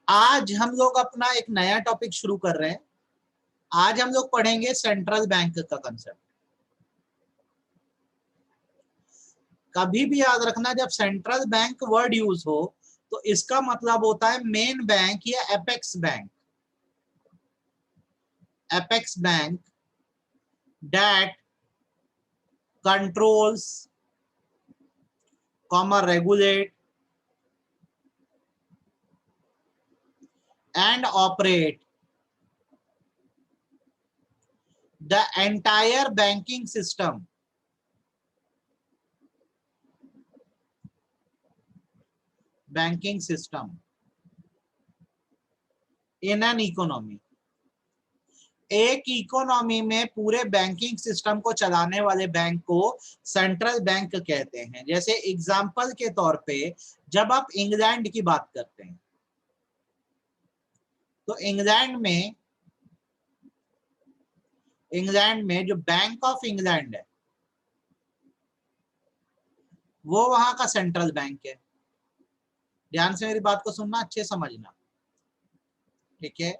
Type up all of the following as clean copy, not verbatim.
आज हम लोग अपना एक नया टॉपिक शुरू कर रहे हैं। आज हम लोग पढ़ेंगे सेंट्रल बैंक का कंसेप्ट। कभी भी याद रखना, जब सेंट्रल बैंक वर्ड यूज हो तो इसका मतलब होता है मेन बैंक या apex bank. Apex bank that controls, regulate and operate the entire banking system in an economy। एक इकोनॉमी में पूरे बैंकिंग सिस्टम को चलाने वाले बैंक को सेंट्रल बैंक कहते हैं। जैसे एग्जांपल के तौर पे जब आप इंग्लैंड की बात करते हैं तो इंग्लैंड में जो बैंक ऑफ इंग्लैंड है वो वहां का सेंट्रल बैंक है। ध्यान से मेरी बात को सुनना, अच्छे समझना, ठीक है।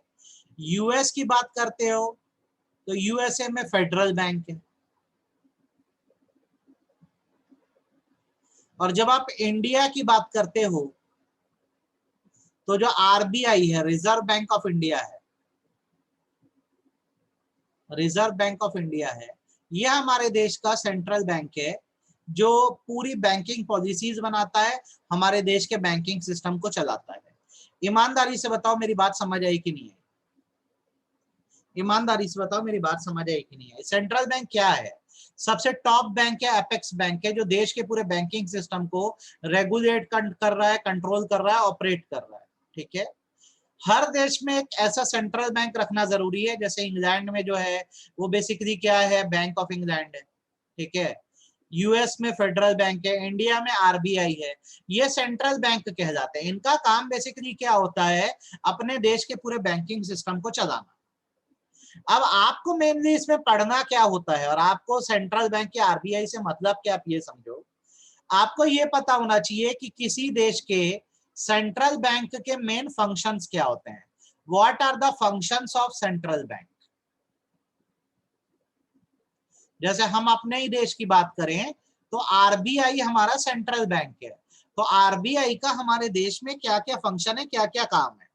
यूएस की बात करते हो तो यूएसए में फेडरल बैंक है। और जब आप इंडिया की बात करते हो तो जो आरबीआई है, रिजर्व बैंक ऑफ इंडिया है, रिजर्व बैंक ऑफ इंडिया है, यह हमारे देश का सेंट्रल बैंक है जो पूरी बैंकिंग पॉलिसीज बनाता है, हमारे देश के बैंकिंग सिस्टम को चलाता है। ईमानदारी से बताओ मेरी बात समझ आई कि नहीं है? ईमानदारी से बताओ मेरी बात समझ आई कि नहीं है? सेंट्रल बैंक क्या है? सबसे टॉप बैंक है, एपेक्स बैंक है, जो देश के पूरे बैंकिंग सिस्टम को रेगुलेट कर रहा है, कंट्रोल कर रहा है, ऑपरेट कर रहा है, ठीक है। हर देश में एक ऐसा सेंट्रल बैंक रखना जरूरी है। जैसे इंग्लैंड में जो है वो बेसिकली क्या है, बैंक ऑफ इंग्लैंड है, ठीक है। यूएस में फेडरल बैंक है, इंडिया में आरबीआई है, ये सेंट्रल बैंक कहलाते हैं। इनका काम बेसिकली क्या होता है, अपने देश के पूरे बैंकिंग सिस्टम को चलाना। अब आपको मेनली इसमें पढ़ना क्या होता है और आपको सेंट्रल बैंक के आरबीआई से मतलब क्या, आप ये समझो। आपको ये पता होना चाहिए कि किसी देश के सेंट्रल बैंक के मेन फंक्शंस क्या होते हैं। What are the functions of central bank. जैसे हम अपने ही देश की बात करें तो आरबीआई हमारा सेंट्रल बैंक है। तो आरबीआई का हमारे देश में क्या क्या फंक्शन है, क्या क्या काम है,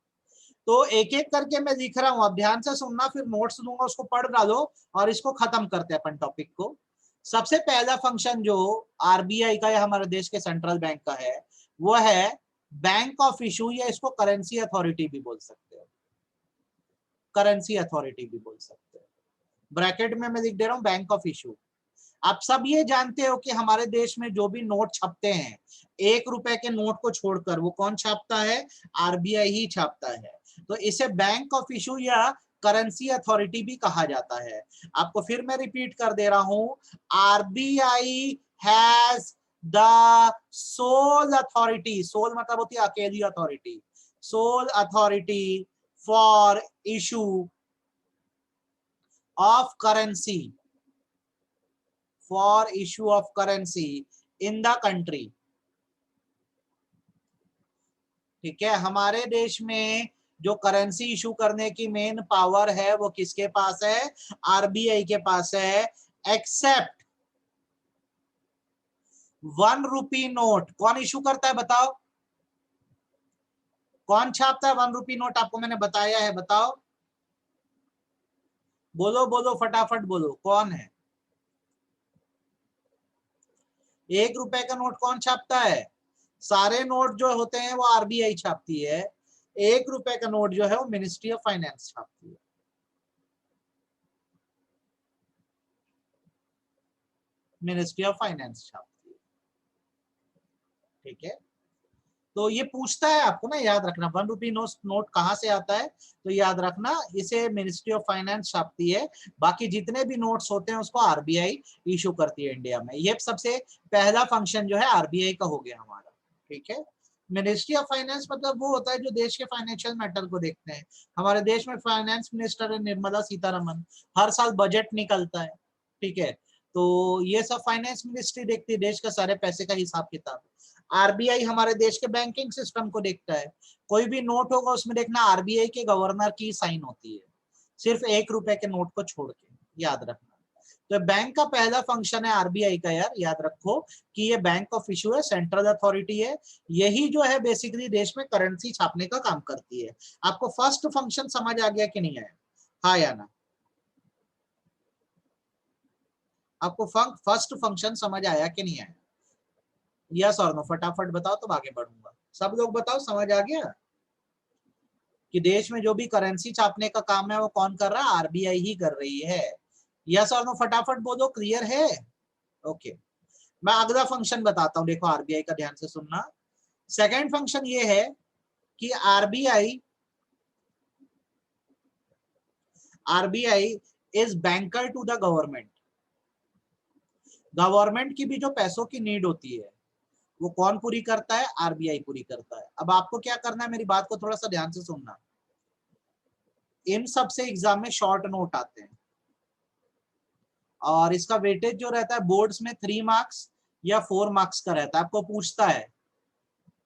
तो एक एक करके मैं लिख रहा हूं। अब ध्यान से सुनना, फिर नोट्स दूंगा, उसको पढ़ डालो और इसको खत्म करते हैं अपन टॉपिक को। सबसे पहला फंक्शन जो आरबीआई का या हमारे देश के सेंट्रल बैंक का है वो है बैंक ऑफ इशू, या इसको करेंसी अथॉरिटी भी बोल सकते हो। करेंसी अथॉरिटी भी बोल सकते हो। ब्रैकेट में मैं लिख दे रहा हूं बैंक ऑफ इशू। आप सब ये जानते हो कि हमारे देश में जो भी नोट छपते हैं, 1 रुपए के नोट को छोड़कर, वो कौन छापता है? आरबीआई ही छापता है। तो इसे बैंक ऑफ इशू या करेंसी अथॉरिटी भी कहा जाता है। आपको फिर मैं रिपीट कर दे रहा हूं, RBI has the sole authority, sole मतलब होती है अकेली authority, sole authority for issue of currency, for issue of currency in the country। ठीक है, हमारे देश में जो करेंसी इशू करने की मेन पावर है वो किसके पास है? आरबीआई के पास है। एक्सेप्ट 1 रुपी नोट कौन इशू करता है बताओ? कौन छापता है 1 रुपी नोट? आपको मैंने बताया है, बताओ, बोलो बोलो, फटाफट बोलो, कौन है? 1 रुपए का नोट कौन छापता है? सारे नोट जो होते हैं वो आरबीआई छापती है। 1 रुपए का नोट जो है वो मिनिस्ट्री ऑफ फाइनेंस छापती है। मिनिस्ट्री ऑफ फाइनेंस छापती है, ठीक है। तो ये पूछता है आपको ना, याद रखना 1 रुपी नोट कहां से आता है, तो याद रखना इसे मिनिस्ट्री ऑफ फाइनेंस छापती है। बाकी जितने भी नोट्स होते हैं उसको आरबीआई इशू करती है इंडिया में। ये सबसे पहला फंक्शन जो है आरबीआई का हो गया हमारा, ठीक है। मिनिस्ट्री ऑफ फाइनेंस मतलब वो होता है जो देश के फाइनेंशियल मैटर को देखते हैं। हमारे देश में फाइनेंस मिनिस्टर है निर्मला सीतारमन, हर साल बजट निकलता है, ठीक है। तो ये सब फाइनेंस मिनिस्ट्री देखती है, देश का सारे पैसे का हिसाब किताब। आरबीआई हमारे देश के बैंकिंग सिस्टम को देखता है। कोई भी नोट होगा उसमें देखना आरबीआई के गवर्नर की साइन होती है, सिर्फ 1 रुपए के नोट को छोड़ के, याद रखना। तो बैंक का पहला फंक्शन है आरबीआई का, यार याद रखो कि ये बैंक ऑफ इशू है, सेंट्रल अथॉरिटी है। यही जो है बेसिकली देश में करेंसी छापने का काम करती है। आपको फर्स्ट फंक्शन समझ आ गया कि नहीं आया? हाँ या ना? आपको फर्स्ट फंक्शन समझ आया कि नहीं आया? यस और नो फटाफट बताओ तो आगे बढ़ूंगा। सब लोग बताओ समझ आ गया कि देश में जो भी करेंसी छापने का काम है वो कौन कर रहा है? आरबीआई ही कर रही है। यस और नो फटाफट बोलो, क्लियर है? ओके, मैं अगला फंक्शन बताता हूं, देखो आरबीआई का ध्यान से सुनना। सेकंड फंक्शन ये है कि RBI is banker to the government. Government की भी जो पैसों की नीड होती है वो कौन पूरी करता है? आरबीआई पूरी करता है। अब आपको क्या करना है, मेरी बात को थोड़ा सा ध्यान से सुनना। इन सब से एग्जाम में शॉर्ट नोट आते हैं और इसका वेटेज जो रहता है बोर्ड्स में 3 मार्क्स या 4 मार्क्स का रहता है। आपको पूछता है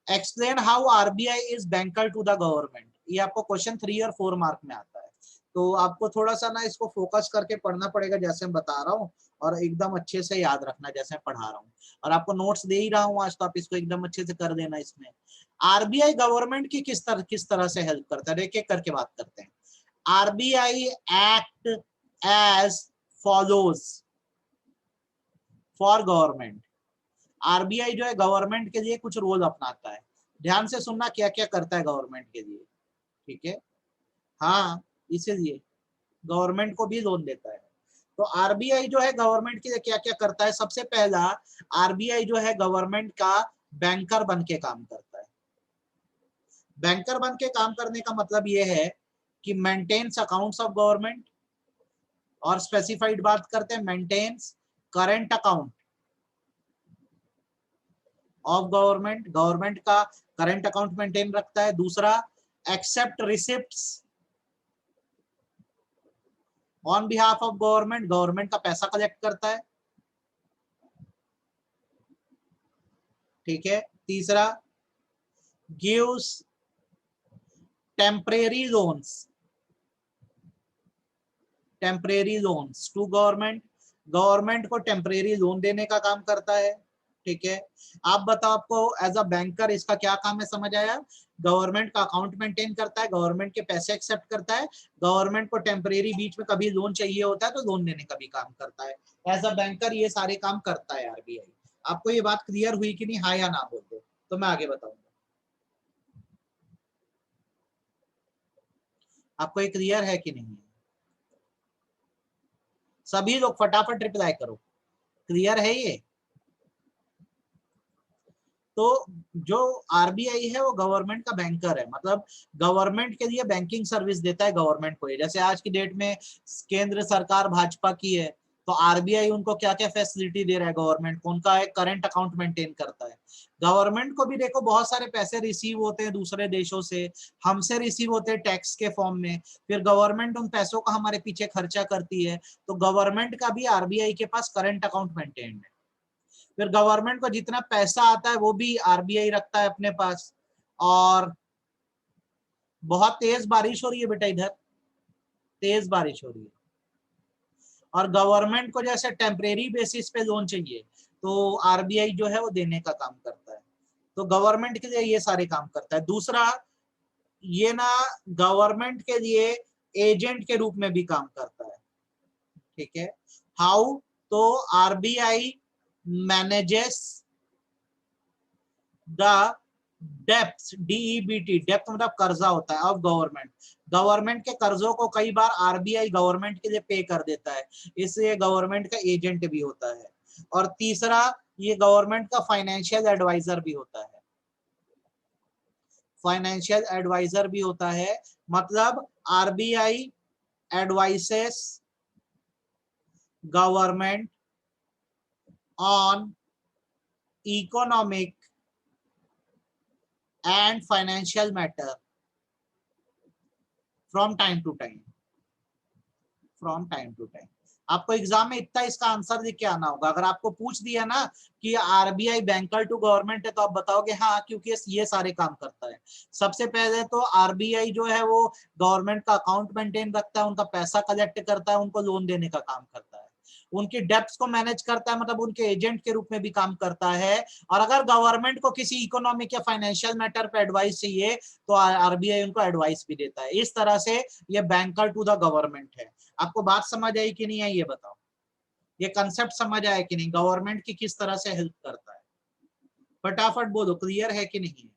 explain how RBI is banker to the government, ये आपको क्वेश्चन 3 और 4 मार्क में आता है। तो आपको थोड़ा सा ना इसको फोकस करके पढ़ना पड़ेगा जैसे मैं बता रहा हूँ, और एकदम अच्छे से याद रखना जैसे मैं पढ़ा रहा हूँ। और आपको नोट्स दे ही रहा हूँ आज, तो आप इसको एकदम अच्छे से कर देना। इसमें आरबीआई गवर्नमेंट की किस तरह से हेल्प करता है, एक एक करके बात करते हैं। RBI act as follows for government. RBI जो है गवर्नमेंट के लिए कुछ रोल अपनाता है। ध्यान से सुनना क्या क्या करता है गवर्नमेंट के लिए, ठीक है? हाँ, इसीलिए गवर्नमेंट को भी लोन देता है। तो आरबीआई जो है गवर्नमेंट के लिए क्या क्या करता है? सबसे पहला, आरबीआई जो है गवर्नमेंट का बैंकर बन के काम करता है। बैंकर बन के काम करने का मतलब ये है कि मेंटेन्स अकाउंट्स ऑफ गवर्नमेंट, और स्पेसिफाइड बात करते हैं maintains current account of government. Government का करंट अकाउंट मेंटेन रखता है। दूसरा, accept receipts on behalf of government, government का पैसा कलेक्ट करता है, ठीक है? तीसरा, gives temporary loans to government, government को टेम्परेरी लोन देने का काम करता है, ठीक है? आप बताओ, आपको एज अ बैंकर इसका क्या काम है, समझ आया? गवर्नमेंट का अकाउंट मेंटेन करता है, गवर्नमेंट के पैसे एक्सेप्ट करता है, गवर्नमेंट को टेम्परेरी बीच में कभी लोन चाहिए होता है तो लोन देने का भी काम करता है। एज अ बैंकर ये सारे काम करता है आरबीआई। आपको ये बात क्लियर हुई कि नहीं? हाँ या ना बोल दो तो मैं आगे बताऊंगा। आपको ये क्लियर है कि नहीं? सभी लोग फटाफट रिप्लाई करो, क्लियर है ये? तो जो आरबीआई है वो गवर्नमेंट का बैंकर है, मतलब गवर्नमेंट के लिए बैंकिंग सर्विस देता है गवर्नमेंट को। जैसे आज की डेट में केंद्र सरकार भाजपा की है, तो आरबीआई उनको क्या क्या फैसिलिटी दे रहा है गवर्नमेंट को? उनका एक करंट अकाउंट मेंटेन करता है। गवर्नमेंट को भी देखो बहुत सारे पैसे रिसीव होते हैं दूसरे देशों से, हमसे रिसीव होते हैं टैक्स के फॉर्म में, फिर गवर्नमेंट उन पैसों का हमारे पीछे खर्चा करती है। तो गवर्नमेंट का भी आरबीआई के पास करंट अकाउंट मेंटेन है। फिर गवर्नमेंट को जितना पैसा आता है वो भी आरबीआई रखता है अपने पास। और बहुत तेज बारिश हो रही है बेटा, इधर तेज बारिश हो रही है, और गवर्नमेंट को जैसे टेम्परेरी बेसिस पे लोन चाहिए तो आरबीआई जो है वो देने का काम करता है। तो गवर्नमेंट के लिए ये सारे काम करता है। दूसरा, ये ना गवर्नमेंट के लिए एजेंट के रूप में भी काम करता है, ठीक है? हाउ? तो RBI manages the depth, D E B T, depth मतलब कर्जा होता है, ऑफ गवर्नमेंट। गवर्नमेंट के कर्जों को कई बार आरबीआई गवर्नमेंट के लिए पे कर देता है, इसलिए गवर्नमेंट का एजेंट भी होता है। और तीसरा, ये गवर्नमेंट का फाइनेंशियल एडवाइजर भी होता है। फाइनेंशियल एडवाइजर भी होता है, मतलब RBI advises government on economic and financial matter from time to time, from time to time. आपको एग्जाम में इतना इसका आंसर लिख के आना होगा। अगर आपको पूछ दिया ना कि आरबीआई बैंकर टू गवर्नमेंट है, तो आप बताओगे हाँ, क्योंकि ये सारे काम करता है। सबसे पहले तो आरबीआई जो है वो गवर्नमेंट का अकाउंट मेंटेन रखता है, उनका पैसा कलेक्ट करता है, उनको लोन देने का काम करता है, उनकी डेब्ट्स को मैनेज करता है, मतलब उनके एजेंट के रूप में भी काम करता है। और अगर गवर्नमेंट को किसी इकोनॉमिक या फाइनेंशियल मैटर पे एडवाइस चाहिए तो आरबीआई उनको एडवाइस भी देता है। इस तरह से ये बैंकर टू द गवर्नमेंट है। आपको बात समझ आई कि नहीं आई ये बताओ, ये कंसेप्ट समझ आया कि नहीं, गवर्नमेंट की किस तरह से हेल्प करता है? फटाफट बोलो, क्लियर है कि नहीं?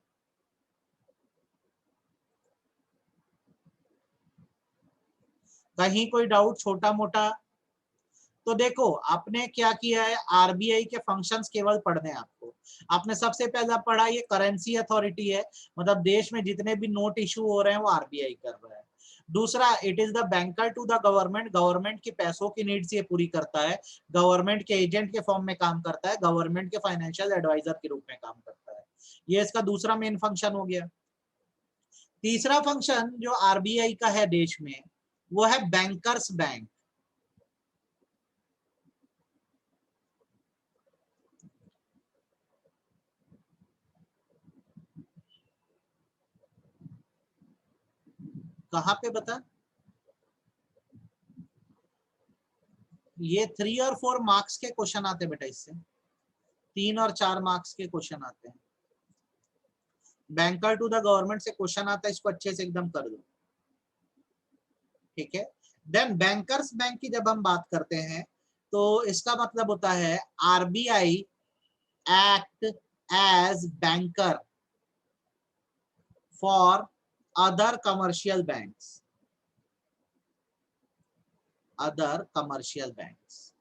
कहीं कोई डाउट छोटा मोटा? तो देखो आपने क्या किया है, आरबीआई के फंक्शंस केवल पढ़ने हैं आपको। आपने सबसे पहला पढ़ा ये करेंसी अथॉरिटी है, मतलब देश में जितने भी नोट इशू हो रहे हैं वो आरबीआई कर रहा है। दूसरा, it is the banker to the government, government की पैसों की नीड्स ये पूरी करता है, गवर्नमेंट के एजेंट के फॉर्म में काम करता है, गवर्नमेंट के फाइनेंशियल एडवाइजर के रूप में काम करता है। ये इसका दूसरा मेन फंक्शन हो गया। तीसरा फंक्शन जो आरबीआई का है देश में, वो है बैंकर्स बैंक। कहां पे बता? ये 3 और 4 मार्क्स के क्वेश्चन आते हैं बेटा, इससे 3 और 4 मार्क्स के क्वेश्चन आते हैं। बैंकर टू द गवर्नमेंट से क्वेश्चन आता है, इसको अच्छे से एकदम कर दो, ठीक है। देन बैंकर्स बैंक की जब हम बात करते हैं तो इसका मतलब होता है RBI act as banker for other commercial banks, other commercial banks.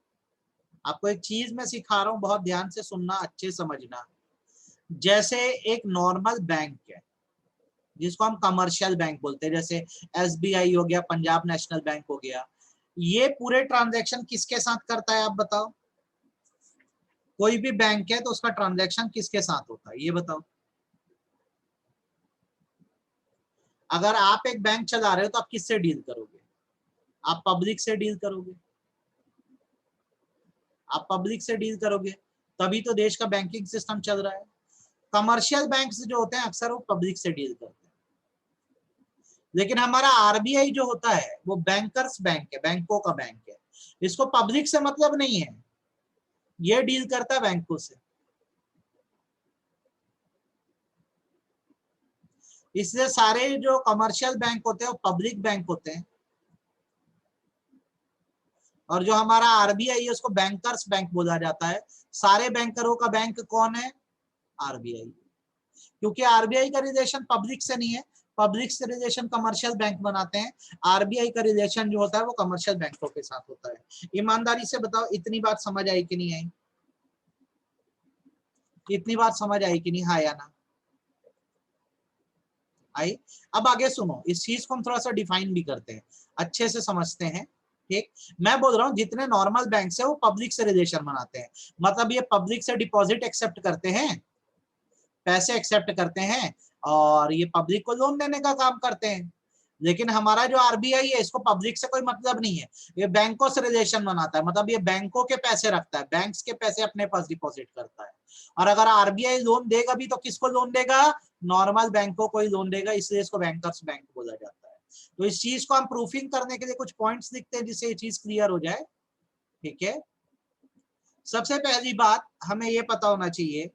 आपको एक चीज मैं सिखा रहा हूं, बहुत ध्यान से सुनना, अच्छे समझना। जैसे एक नॉर्मल बैंक है जिसको हम कमर्शियल बैंक बोलते हैं, जैसे एसबीआई हो गया, पंजाब नेशनल बैंक हो गया, ये पूरे ट्रांजैक्शन किसके साथ करता है आप बताओ? कोई भी बैंक है तो उसका ट्रांजैक्शन किसके साथ होता है ये बताओ? अगर आप एक बैंक चला रहे हो तो आप किससे डील करोगे? आप पब्लिक से डील करोगे, आप पब्लिक से डील करोगे, तभी तो देश का बैंकिंग सिस्टम चल रहा है। कमर्शियल बैंक्स जो होते हैं अक्सर वो पब्लिक से डील करते हैं, लेकिन हमारा आरबीआई जो होता है वो बैंकर्स बैंक है, बैंकों का बैंक है, इसको पब्लिक से मतलब नहीं है, ये डील करता है बैंकों से। इसलिए सारे जो कमर्शियल बैंक होते हैं वो पब्लिक बैंक होते हैं, और जो हमारा आरबीआई है उसको बैंकर्स बैंक बोला जाता है। सारे बैंकरों का बैंक कौन है? आरबीआई। क्योंकि आरबीआई का रिलेशन पब्लिक से नहीं है, पब्लिक से रिलेशन कमर्शियल बैंक बनाते हैं, आरबीआई का रिलेशन जो होता है वो कमर्शियल बैंकों के साथ होता है। ईमानदारी से बताओ, इतनी बात समझ आई कि नहीं आई? इतनी बात समझ आई कि नहीं, हाँ या ना? आई। अब आगे सुनो, इस चीज को हम थोड़ा सा डिफाइन भी करते हैं, अच्छे से समझते हैं, ठीक। मैं बोल रहा हूँ जितने नॉर्मल बैंक है वो पब्लिक से रिलेशन बनाते हैं, मतलब ये पब्लिक से डिपॉजिट एक्सेप्ट करते हैं, पैसे एक्सेप्ट करते हैं, और ये पब्लिक को लोन देने का काम करते हैं। लेकिन हमारा जो आरबीआई है इसको पब्लिक से कोई मतलब नहीं है, ये बैंकों से रिलेशन बनाता है, मतलब ये बैंकों के पैसे रखता है, बैंक्स के पैसे अपने पास डिपॉजिट करता है। और अगर आरबीआई लोन देगा भी तो किसको लोन देगा? नॉर्मल बैंकों को ही लोन देगा, इसलिए इसको बैंकर्स बैंक बोला जाता है। तो इस चीज को हम प्रूफिंग करने के लिए कुछ पॉइंट्स लिखते हैं जिससे ये चीज क्लियर हो जाए, ठीक है। सबसे पहली बात हमें ये पता होना चाहिए,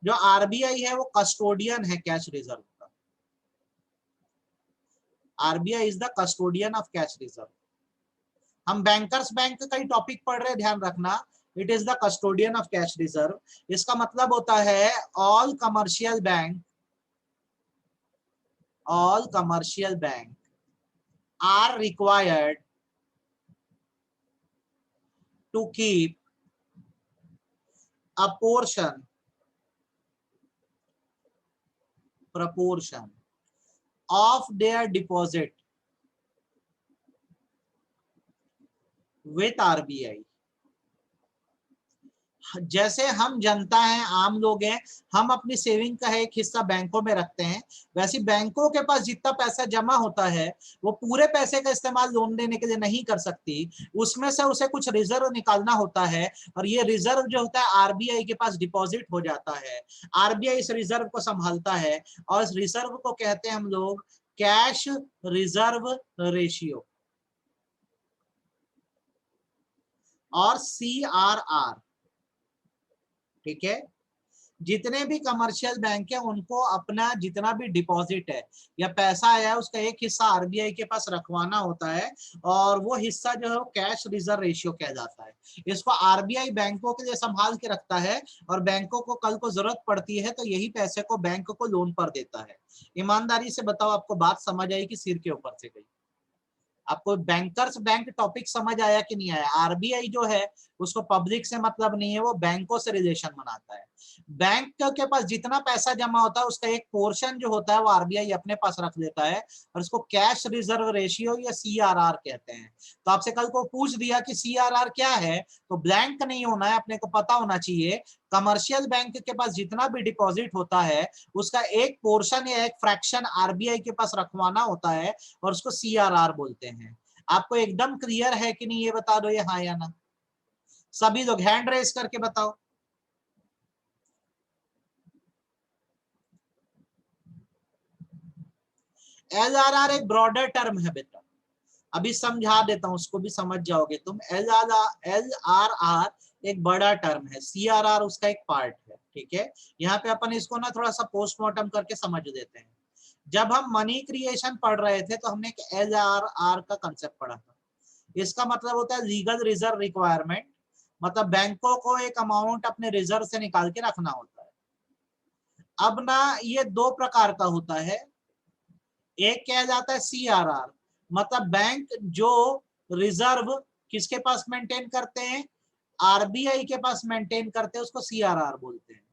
जो आरबीआई है वो कस्टोडियन है कैश रिजर्व का। RBI is the custodian of cash reserve. हम बैंकर्स बैंक का ही टॉपिक पढ़ रहे हैं, ध्यान रखना, it is the custodian of cash reserve. इसका मतलब होता है all commercial bank, all commercial bank are required to keep a proportion of their deposit with RBI. जैसे हम जनता हैं, आम लोग हैं, हम अपनी सेविंग का एक हिस्सा बैंकों में रखते हैं, वैसे बैंकों के पास जितना पैसा जमा होता है वो पूरे पैसे का इस्तेमाल लोन देने के लिए नहीं कर सकती, उसमें से उसे कुछ रिजर्व निकालना होता है, और ये रिजर्व जो होता है आरबीआई के पास डिपॉजिट हो जाता है। आरबीआई इस रिजर्व को संभालता है और इस रिजर्व को कहते हैं हम लोग कैश रिजर्व रेशियो और CRR। ठीक है, जितने भी कमर्शियल बैंक है उनको अपना जितना भी डिपॉजिट है या पैसा आया है उसका एक हिस्सा आरबीआई के पास रखवाना होता है, और वो हिस्सा जो है वो कैश रिजर्व रेशियो कहलाता है। इसको आरबीआई बैंकों के लिए संभाल के रखता है, और बैंकों को कल को जरूरत पड़ती है तो यही पैसे को बैंक को लोन पर देता है। ईमानदारी से बताओ, आपको बात समझ आई कि सिर के ऊपर से गई? आपको बैंकर्स बैंक टॉपिक समझ आया कि नहीं आया? आरबीआई जो है उसको पब्लिक से मतलब नहीं है, वो बैंकों से रिलेशन बनाता है। बैंक के पास जितना पैसा जमा होता है उसका एक पोर्शन जो होता है वो आरबीआई अपने पास रख लेता है, और उसको कैश रिजर्व रेशियो या CRR कहते हैं। तो आपसे कल को पूछ दिया कि CRR क्या है, तो ब्लैंक नहीं होना है, अपने को पता होना चाहिए कमर्शियल बैंक के पास जितना भी डिपॉजिट होता है उसका एक पोर्शन या एक फ्रैक्शन आरबीआई के पास रखवाना होता है, और उसको CRR बोलते हैं। आपको एकदम क्लियर है कि नहीं ये बता दो, ये हाँ या ना? सभी लोग हैंड रेस करके बताओ। LRR एक ब्रॉडर टर्म है बेटा, अभी समझा देता हूं, उसको भी समझ जाओगे तुम। LRR एक बड़ा टर्म है, CRR उसका एक पार्ट है। ठीक है, यहाँ पे अपन इसको ना थोड़ा सा पोस्टमार्टम करके समझ देते हैं। जब हम मनी क्रिएशन पढ़ रहे थे तो हमने एक LRR का कंसेप्ट पढ़ा था। इसका मतलब होता है लीगल रिजर्व रिक्वायरमेंट, मतलब बैंकों को एक अमाउंट अपने रिजर्व से निकाल के रखना होता है। अब ना ये दो प्रकार का होता है, एक क्या जाता है CRR, मतलब बैंक जो रिजर्व किसके पास मेंटेन करते हैं, आरबीआई के पास मेंटेन करते हैं, उसको CRR बोलते हैं।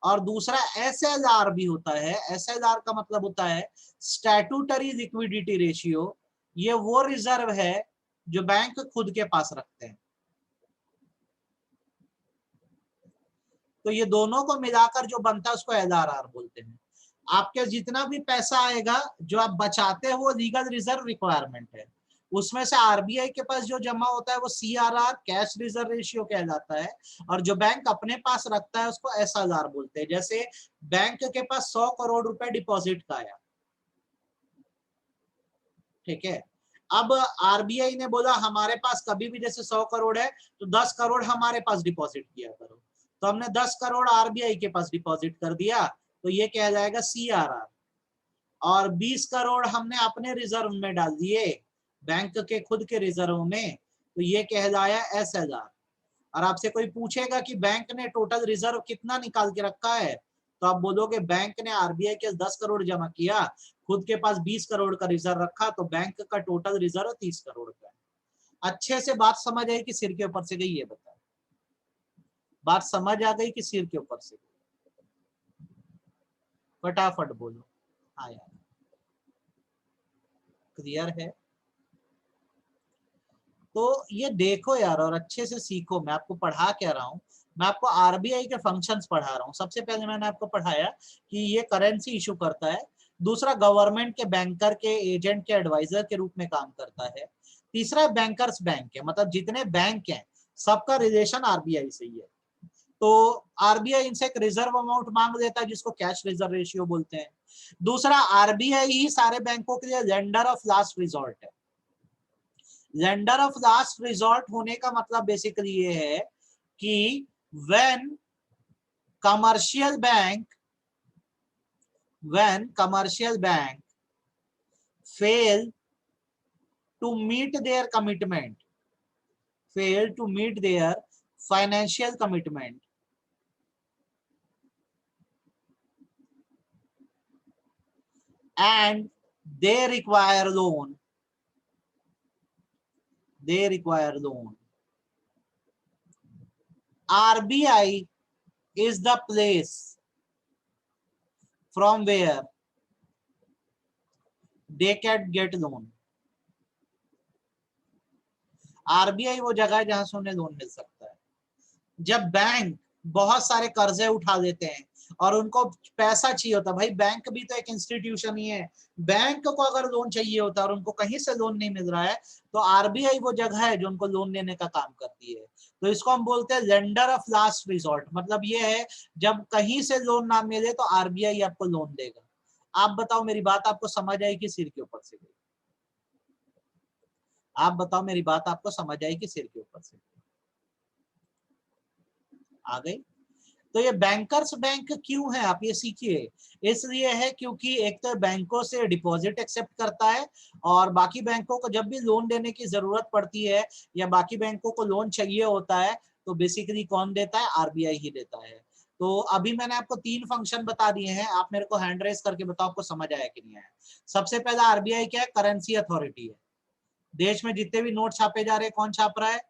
और दूसरा SLR भी होता है। SLR का मतलब होता है स्टैट्यूटरी लिक्विडिटी रेशियो, ये वो रिजर्व है जो बैंक खुद के पास रखते हैं। तो ये दोनों को मिलाकर जो बनता है उसको LRR बोलते हैं। आपके जितना भी पैसा आएगा जो आप बचाते हो वो लीगल रिजर्व रिक्वायरमेंट है, उसमें से आरबीआई के पास जो जमा होता है वो CRR कैश रिजर्व रेशियो कहलाता है, और जो बैंक अपने पास रखता है उसको SLR बोलते हैं। जैसे बैंक के पास 100 करोड़ रुपए डिपॉजिट का आया, ठीक है, अब आरबीआई ने बोला हमारे पास कभी भी जैसे 100 करोड़ है तो 10 करोड़ हमारे पास डिपॉजिट किया करो, तो हमने 10 करोड़ आरबीआई के पास डिपॉजिट कर दिया, तो ये कह जाएगा CRR। और 20 करोड़ हमने अपने रिजर्व में डाल दिए, बैंक के खुद के रिजर्व में, तो ये कहलाया SLR। और आपसे कोई पूछेगा कि बैंक ने टोटल रिजर्व कितना निकाल के रखा है, तो आप बोलोगे बैंक ने आरबीआई के 10 करोड़ जमा किया, खुद के पास 20 करोड़ का रिजर्व रखा, तो बैंक का टोटल रिजर्व 30 करोड़ का है। अच्छे से बात समझ आई कि सिर के ऊपर से गई, ये बता, बात समझ आ गई कि सिर के ऊपर से गई? फटाफट बोलो। हाँ यार, क्लियर है? तो ये देखो यार, और अच्छे से सीखो, मैं आपको पढ़ा क्या रहा हूँ, मैं आपको आरबीआई के फंक्शंस पढ़ा रहा हूँ। सबसे पहले मैंने आपको पढ़ाया कि ये करेंसी इशू करता है, दूसरा गवर्नमेंट के बैंकर के एजेंट के एडवाइजर के रूप में काम करता है, तीसरा बैंकर्स बैंक है, मतलब जितने बैंक हैं सबका रिलेशन आरबीआई से ही है। तो आरबीआई इनसे एक रिजर्व अमाउंट मांग लेता है जिसको कैश रिजर्व रेशियो बोलते हैं। दूसरा, आरबीआई ही सारे बैंकों के लिए लेंडर ऑफ लास्ट रिजॉर्ट है। लेंडर ऑफ लास्ट रिजॉर्ट होने का मतलब बेसिकली ये है कि when commercial bank when commercial bank fail to meet their commitment, fail to meet their financial commitment, and they require loan, RBI is the place from where they can get loan। RBI वो जगह है जहां से उन्हें loan मिल सकता है। जब bank बहुत सारे कर्जे उठा लेते हैं और उनको पैसा चाहिए होता है, भाई बैंक भी तो एक इंस्टीट्यूशन ही है, बैंक को अगर लोन चाहिए होता है और उनको कहीं से लोन नहीं मिल रहा है, तो आरबीआई वो जगह है जो उनको लोन लेने का काम करती है। तो इसको हम बोलते हैं लेंडर ऑफ लास्ट रिसोर्ट। मतलब ये है जब कहीं से लोन ना मिले तो आरबीआई आपको लोन देगा। आप बताओ मेरी बात आपको समझ आई कि सिर के ऊपर से गई? आप बताओ मेरी बात आपको समझ आई कि सिर के ऊपर से आ गई? तो ये बैंकर्स बैंक क्यों है आप ये सीखिए। इसलिए है क्योंकि एक तो बैंकों से डिपॉजिट एक्सेप्ट करता है, और बाकी बैंकों को जब भी लोन देने की जरूरत पड़ती है या बाकी बैंकों को लोन चाहिए होता है, तो बेसिकली कौन देता है? आरबीआई ही देता है। तो अभी मैंने आपको 3 फंक्शन बता दिए हैं, आप मेरे को हैंड रेस करके बताओ आपको समझ आया कि नहीं आया। सबसे पहला आरबीआई क्या है? करेंसी अथॉरिटी है। देश में जितने भी नोट छापे जा रहे हैं कौन छाप रहा है?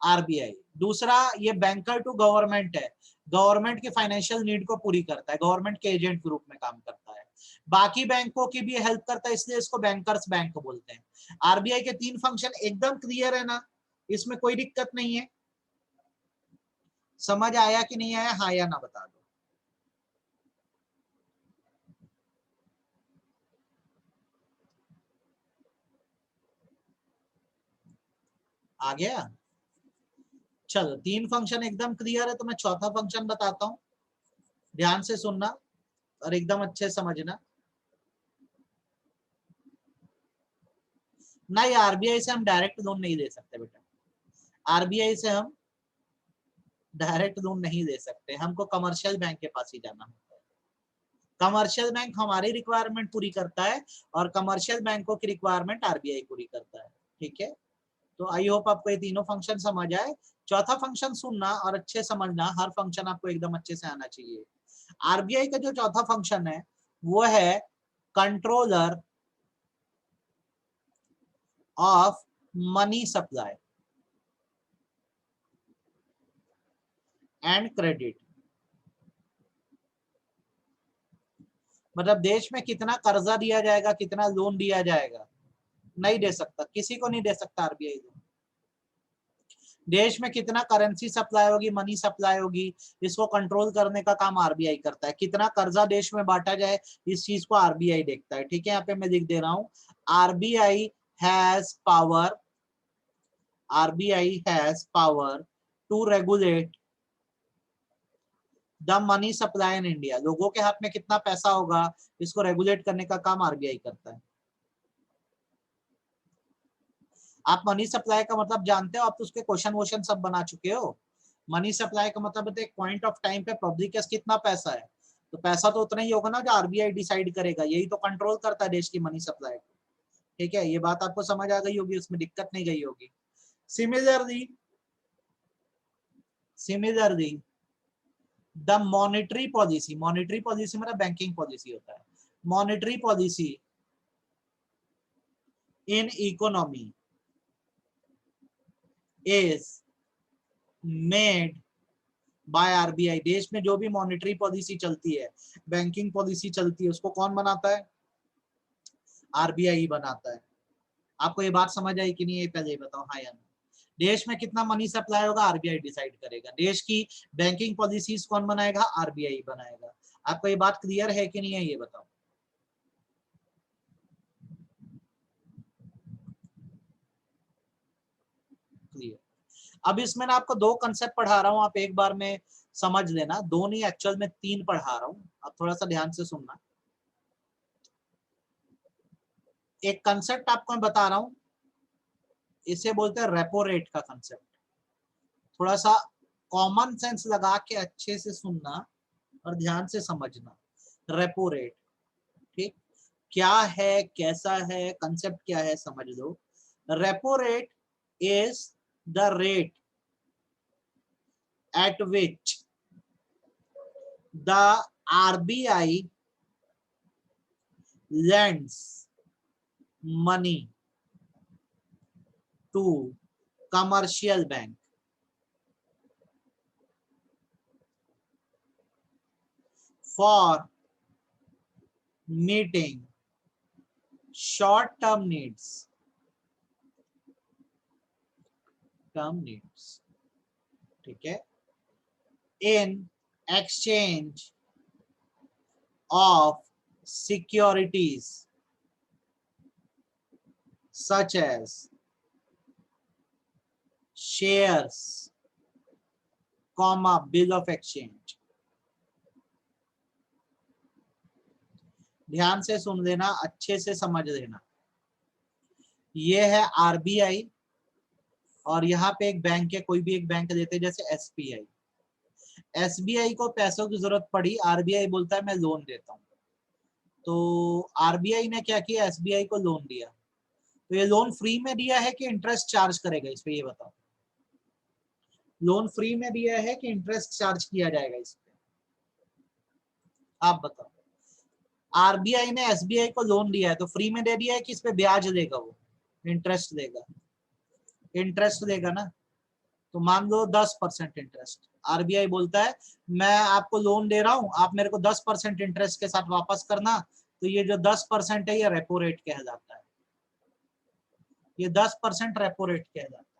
आरबीआई। दूसरा, ये बैंकर टू गवर्नमेंट है, गवर्नमेंट की फाइनेंशियल नीड को पूरी करता है, गवर्नमेंट के एजेंट के रूप में काम करता है, बाकी बैंकों की भी हेल्प करता है, इसलिए इसको बैंकर्स बैंक बोलते हैं। आरबीआई के 3 फंक्शन एकदम क्लियर है ना? इसमें कोई दिक्कत नहीं है? समझ आया कि नहीं आया? हाँ या ना बता दो। आ गया? चलो 3 फंक्शन एकदम क्लियर है, तो मैं चौथा फंक्शन बताता हूं, ध्यान से सुनना और एकदम अच्छे से समझना। नहीं, आरबीआई से हम डायरेक्ट लोन नहीं दे सकते बेटा। आरबीआई से हम डायरेक्ट लोन नहीं दे सकते, हमको कमर्शियल बैंक के पास ही जाना होता है। कमर्शियल बैंक हमारी रिक्वायरमेंट पूरी करता है और कमर्शियल बैंकों की रिक्वायरमेंट आरबीआई पूरी करता है। ठीक है, तो आई होप आपको ये तीनों फंक्शन समझ आए। चौथा फंक्शन सुनना और अच्छे समझना, हर फंक्शन आपको एकदम अच्छे से आना चाहिए। आरबीआई का जो चौथा फंक्शन है वो है controller of money supply and credit. मतलब देश में कितना कर्जा दिया जाएगा, कितना लोन दिया जाएगा, नहीं दे सकता, किसी को नहीं दे सकता आरबीआई लोन। देश में कितना करेंसी सप्लाई होगी, मनी सप्लाई होगी, इसको कंट्रोल करने का काम आरबीआई करता है। कितना कर्जा देश में बांटा जाए, इस चीज को आरबीआई देखता है। ठीक है, यहाँ पे मैं लिख दे रहा हूं, RBI has power, RBI has power to regulate the money supply in India. लोगों के हाथ में कितना पैसा होगा, इसको रेगुलेट करने का काम आरबीआई करता है। आप मनी सप्लाई का मतलब जानते हो? आप तो उसके क्वेश्चन वोश्चन सब बना चुके हो। मनी सप्लाई का मतलब है एक पॉइंट ऑफ टाइम पे पब्लिक के पास कितना पैसा है, तो पैसा तो उतना ही होगा ना जो आरबीआई डिसाइड करेगा, यही तो कंट्रोल करता है देश की मनी सप्लाई को। ठीक है, ये बात आपको समझ आ गई होगी, उसमें दिक्कत नहीं गई होगी। Similarly, similarly the monetary policy मतलब बैंकिंग पॉलिसी होता है। Monetary policy in economy is made by RBI. देश में जो भी मॉनेटरी पॉलिसी चलती है, बैंकिंग पॉलिसी चलती है, उसको कौन बनाता है? आरबीआई बनाता है। आपको ये बात समझ आई कि नहीं, ये पहले बताओ हाँ या ना। देश में कितना मनी सप्लाई होगा, आरबीआई डिसाइड करेगा। देश की बैंकिंग पॉलिसीज कौन बनाएगा? आरबीआई बनाएगा। आपको ये बात क्लियर है कि नहीं है, ये बताओ। क्लियर। अब इसमें ना आपको 2 कंसेप्ट पढ़ा रहा हूं, आप एक बार में समझ लेना। 2 नहीं, एक्चुअल में 3 पढ़ा रहा हूं, आप थोड़ा सा ध्यान से सुनना। एक कंसेप्ट आपको मैं बता रहा हूं, इसे बोलते हैं रेपो रेट का कंसेप्ट। थोड़ा सा कॉमन सेंस लगा के अच्छे से सुनना और ध्यान से समझना। रेपो रेट, ठीक, क्या है, कैसा है, कंसेप्ट क्या है, समझ लो। Repo rate is the rate at which the RBI lends money to commercial bank for meeting short-term needs. Term needs, ठीक है। in exchange of securities such as shares, bill of exchange. ध्यान से सुन लेना, अच्छे से समझ लेना। ये है आरबीआई और यहाँ पे एक बैंक है, कोई भी एक बैंक देते हैं जैसे एसबीआई। एसबीआई को पैसों की जरूरत पड़ी, आरबीआई बोलता है मैं लोन देता हूँ। तो आरबीआई ने क्या किया, एसबीआई को लोन दिया। तो ये लोन फ्री में दिया है कि इंटरेस्ट चार्ज करेगा इस पे, ये बताओ। लोन फ्री में दिया है कि इंटरेस्ट चार्ज किया जाएगा इस पे, आप बताओ। आरबीआई ने एसबीआई को लोन दिया है तो फ्री में दे दिया है कि इस पे ब्याज देगा, वो इंटरेस्ट देगा, इंटरेस्ट देगा ना। तो मान लो 10% इंटरेस्ट, आरबीआई बोलता है मैं आपको लोन दे रहा हूं, आप मेरे को 10% इंटरेस्ट के साथ वापस करना। तो ये जो 10% है ये रेपो रेट कहलाता है, ये 10% रेपो रेट कहलाता है।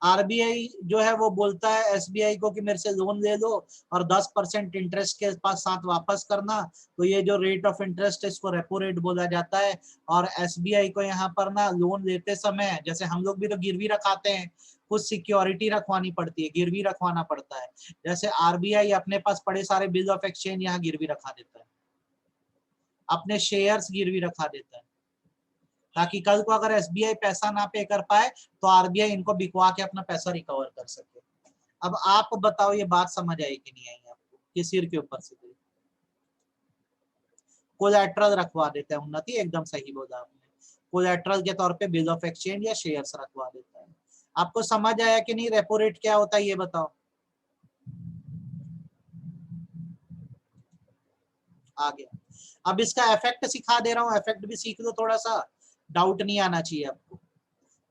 आरबीआई जो है वो बोलता है एसबीआई को कि मेरे से लोन ले लो और 10% इंटरेस्ट के पास साथ वापस करना। तो ये जो रेट ऑफ इंटरेस्ट है इसको रेपो रेट बोला जाता है। और एसबीआई को यहाँ पर ना लोन लेते समय, जैसे हम लोग भी तो गिरवी रखाते हैं, कुछ सिक्योरिटी रखवानी पड़ती है, गिरवी रखवाना पड़ता है। जैसे आरबीआई अपने पास पड़े सारे बिल ऑफ एक्सचेंज यहाँ गिरवी रखा देता है, अपने शेयर्स गिरवी रखा देता है, ताकि कल को अगर एसबीआई पैसा ना पे कर पाए तो आरबीआई इनको बिकवा के अपना पैसा रिकवर कर सके। अब आप बताओ ये बात समझ आई कि नहीं आई आपको, कि सिर के ऊपर से गई? कोलैटरल रखवा देता है, उन्नति एकदम सही बोला आपने। कोलैटरल के तौर पे बिल ऑफ एक्सचेंज या शेयर्स रखवा देता है। आपको समझ आया कि नहीं रेपो रेट क्या होता है ये बताओ। आ गया। अब इसका इफेक्ट सिखा दे रहा हूँ, इफेक्ट भी सीख लो थोड़ा सा, डाउट नहीं आना चाहिए आपको।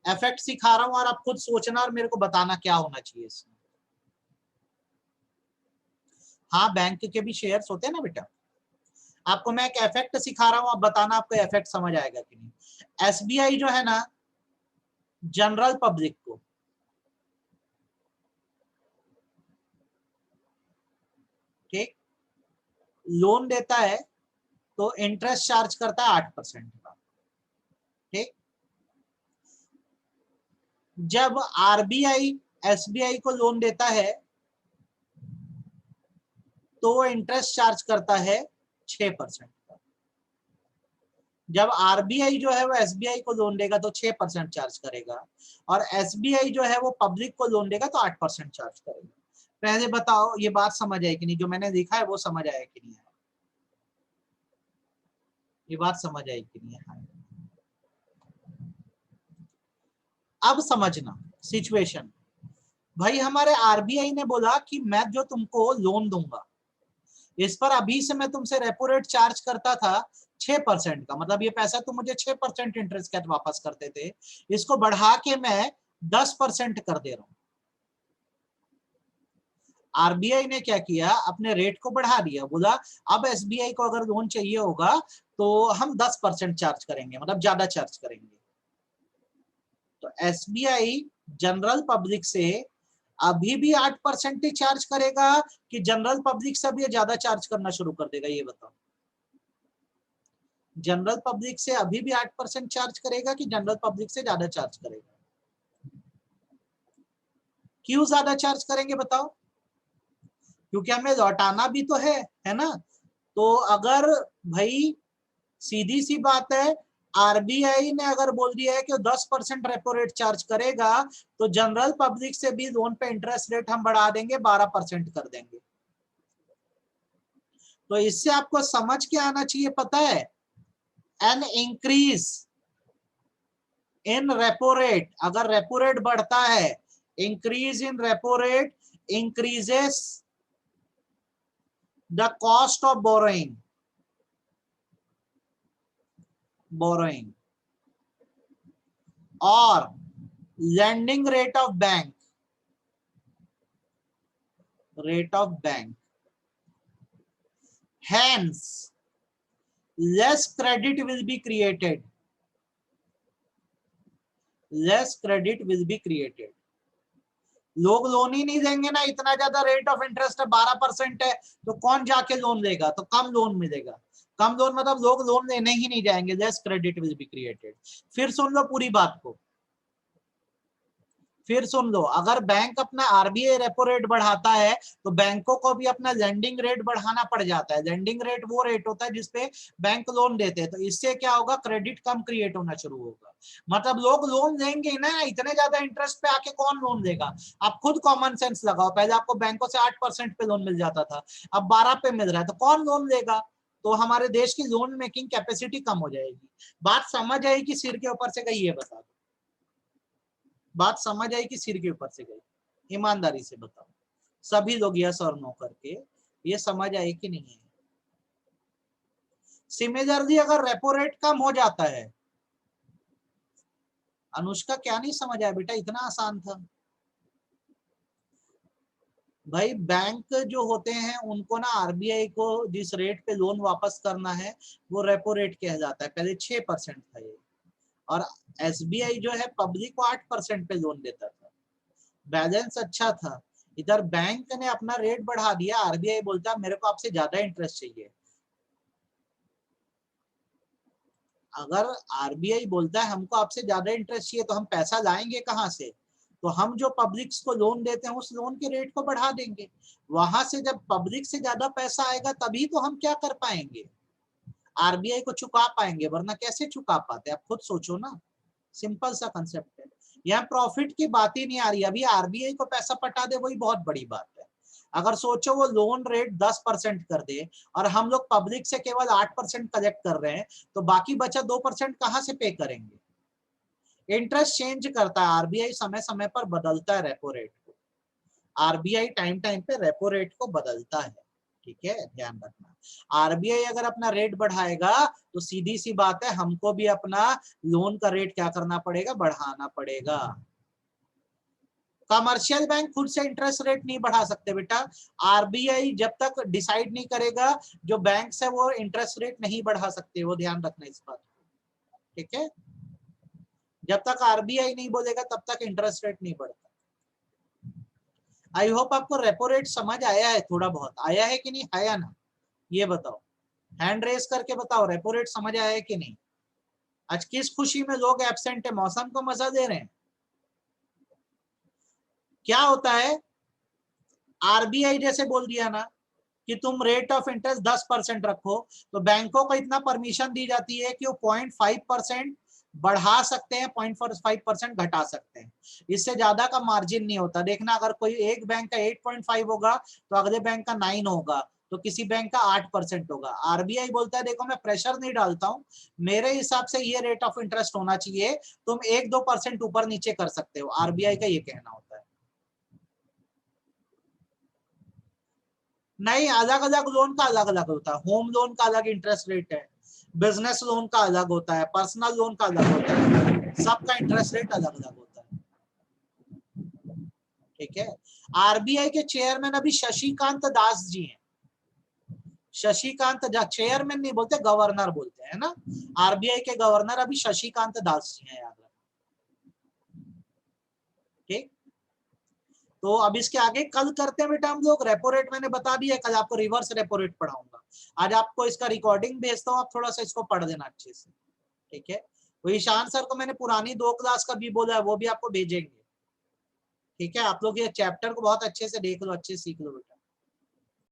इफेक्ट सिखा रहा हूँ और आप खुद सोचना और मेरे को बताना क्या होना चाहिए इसमें। हाँ बैंक के भी शेयर्स होते हैं ना बेटा। आपको मैं एक इफेक्ट सिखा रहा हूँ, आप बताना आपको इफेक्ट समझ आएगा कि नहीं। एसबीआई जो है ना जनरल पब्लिक को ठीक लोन देता है तो इंटरेस्ट चार्ज करता है 8% का। ठीक, जब आरबीआई एसबीआई को लोन देता है तो इंटरेस्ट चार्ज करता है 6% का। जब आरबीआई जो है वो एसबीआई को लोन देगा तो 6% चार्ज करेगा, और एसबीआई जो है वो पब्लिक को लोन देगा तो 8% चार्ज करेगा। पहले बताओ ये बात समझ आई कि नहीं, जो मैंने लिखा है वो समझ आया कि नहीं आया? ये बात समझ आई कि नहीं आया? अब समझना सिचुएशन। भाई हमारे आरबीआई ने बोला कि मैं जो तुमको लोन दूंगा इस पर अभी से मैं तुमसे रेपो रेट चार्ज करता था 6% का, मतलब ये पैसा तुम मुझे 6% इंटरेस्ट के साथ वापस करते थे, इसको बढ़ा के मैं 10% कर दे रहा हूं। आरबीआई ने क्या किया, अपने रेट को बढ़ा दिया, बोला अब एसबीआई को अगर लोन चाहिए होगा तो हम 10% चार्ज करेंगे, मतलब ज्यादा चार्ज करेंगे। तो एसबीआई जनरल पब्लिक से अभी भी 8% ही चार्ज करेगा कि जनरल पब्लिक से भी ज्यादा चार्ज करना शुरू कर देगा, ये बताओ। जनरल पब्लिक से अभी भी 8% चार्ज करेगा कि जनरल पब्लिक से ज्यादा चार्ज करेगा? क्यों ज्यादा चार्ज करेंगे बताओ? क्योंकि हमें लौटाना भी तो है ना। तो अगर भाई सीधी सी बात है, आरबीआई ने अगर बोल दिया है कि 10% रेपो रेट चार्ज करेगा तो जनरल पब्लिक से भी लोन पे इंटरेस्ट रेट हम बढ़ा देंगे, 12% कर देंगे। तो इससे आपको समझ के आना चाहिए, पता है, an increase in repo rate, अगर रेपो रेट बढ़ता है, increase in repo rate increases the cost of borrowing और lending rate of bank, hence less credit will be created, लोग लोन ही नहीं देंगे ना, इतना ज्यादा रेट ऑफ इंटरेस्ट है, 12% है, तो कौन जाके लोन लेगा? तो कम लोन मिलेगा। कम लोन मतलब लोग लोन लेने ही नहीं जाएंगे, less credit will be created. फिर सुन लो पूरी बात को, फिर सुन लो, अगर बैंक अपना आरबीआई रेपो रेट बढ़ाता है तो बैंकों को भी अपना लेंडिंग रेट बढ़ाना पड़ जाता है। लेंडिंग रेट वो रेट होता है जिसपे बैंक लोन देते हैं, तो इससे क्या होगा? क्रेडिट कम क्रिएट होना शुरू होगा। मतलब लोग लोन लेंगे ना, इतने ज्यादा इंटरेस्ट पे आके कौन लोन लेगा? आप खुद कॉमन सेंस लगाओ, पहले आपको बैंकों से 8% पे लोन मिल जाता था, अब 12 पे मिल रहा है, तो कौन लोन लेगा? तो हमारे देश की लोन मेकिंग कैपेसिटी कम हो जाएगी। बात समझ आई कि सिर के ऊपर से गई? ये बता दो, बात समझ आई कि सिर के ऊपर से गई? ईमानदारी से बताओ, सभी लोग यस और नो करके, ये समझ आई कि नहीं है? सिमिलरली अगर रेपो रेट कम हो जाता है, अनुष्का क्या नहीं समझ आया बेटा? इतना आसान था भाई। बैंक जो होते हैं उनको ना आरबीआई को जिस रेट पे लोन वापस करना है वो रेपो रेट कहा जाता है। पहले 6% था ये, और एसबीआई जो है पब्लिक को 8% पे लोन देता था, बैलेंस अच्छा था। इधर बैंक ने अपना रेट बढ़ा दिया, आरबीआई बोलता है मेरे को आपसे ज्यादा इंटरेस्ट चाहिए। अगर आरबीआई बोलता है हमको आपसे ज्यादा इंटरेस्ट चाहिए, तो हम पैसा लाएंगे कहां से? तो हम जो पब्लिक्स को लोन देते हैं उस लोन के रेट को बढ़ा देंगे। वहां से जब पब्लिक से ज्यादा पैसा आएगा तभी तो हम क्या कर पाएंगे? आरबीआई को चुका पाएंगे, वरना कैसे चुका पाते? आप खुद सोचो ना, सिंपल सा कंसेप्ट है। यहाँ प्रॉफिट की बात ही नहीं आ रही। अभी आरबीआई को पैसा पटा दे वही बहुत बड़ी बात है। अगर सोचो वो लोन रेट 10% कर दे और हम लोग पब्लिक से केवल 8% कलेक्ट कर रहे हैं, तो बाकी बचा 2% कहां से पे करेंगे? इंटरेस्ट चेंज करता है आरबीआई, समय समय पर बदलता है रेपो रेट को। आरबीआई टाइम टाइम पे रेपो रेट को बदलता है, ठीक है, ध्यान रखना। आरबीआई अगर अपना रेट बढ़ाएगा तो सीधी सी बात है हमको भी अपना लोन का रेट क्या करना पड़ेगा? बढ़ाना पड़ेगा। कमर्शियल बैंक खुद से इंटरेस्ट रेट नहीं बढ़ा सकते बेटा। आरबीआई जब तक डिसाइड नहीं करेगा, जो बैंक है वो इंटरेस्ट रेट नहीं बढ़ा सकते, वो ध्यान रखना इस बात को, ठीक है। जब तक आरबीआई नहीं बोलेगा तब तक इंटरेस्ट रेट नहीं बढ़ता। आई होप आपको रेपो रेट समझ आया है, थोड़ा बहुत आया है कि नहीं आया ना? ये बताओ, हैंड रेस करके बताओ, रेपो रेट समझ आया है कि नहीं? आज किस खुशी में लोग एब्सेंट है? मौसम को मजा दे रहे हैं? क्या होता है, आरबीआई जैसे बोल दिया ना कि तुम रेट ऑफ इंटरेस्ट 10% रखो, तो बैंकों को इतना परमिशन दी जाती है कि वो 0.5% बढ़ा सकते हैं, 0.5% घटा सकते हैं। इससे ज्यादा का मार्जिन नहीं होता। देखना, अगर कोई एक बैंक का 8.5 होगा तो अगले बैंक का 9 होगा, तो किसी बैंक का 8% होगा। आरबीआई बोलता है देखो मैं प्रेशर नहीं डालता हूं, मेरे हिसाब से ये रेट ऑफ इंटरेस्ट होना चाहिए, तुम 1-2% ऊपर नीचे कर सकते हो। आरबीआई का ये कहना होता है। नहीं, अलग अलग लोन का अलग अलग होता है। होम लोन का अलग इंटरेस्ट रेट है, बिजनेस लोन का अलग होता है, पर्सनल लोन का अलग होता है, सबका इंटरेस्ट रेट अलग अलग होता है, ठीक है। आरबीआई के चेयरमैन अभी शशिकांत दास जी हैं। शशिकांत, चेयरमैन नहीं बोलते, गवर्नर बोलते हैं ना। आरबीआई के गवर्नर अभी शशिकांत दास जी हैं, याद रखना, ठीक। तो अब इसके आगे कल करते हैं बेटा हम लोग। रेपो रेट मैंने बता दिया, कल आपको रिवर्स रेपो रेट पढ़ाऊंगा। आज आपको इसका रिकॉर्डिंग भेजता हूँ, आप थोड़ा सा इसको पढ़ देना अच्छे से, ठीक है। वो ईशान सर को मैंने पुरानी 2 क्लास का भी बोला है, वो भी आपको भेजेंगे, ठीक है। आप लोग ये चैप्टर को बहुत अच्छे से देख लो, अच्छे से सीख लो बेटा।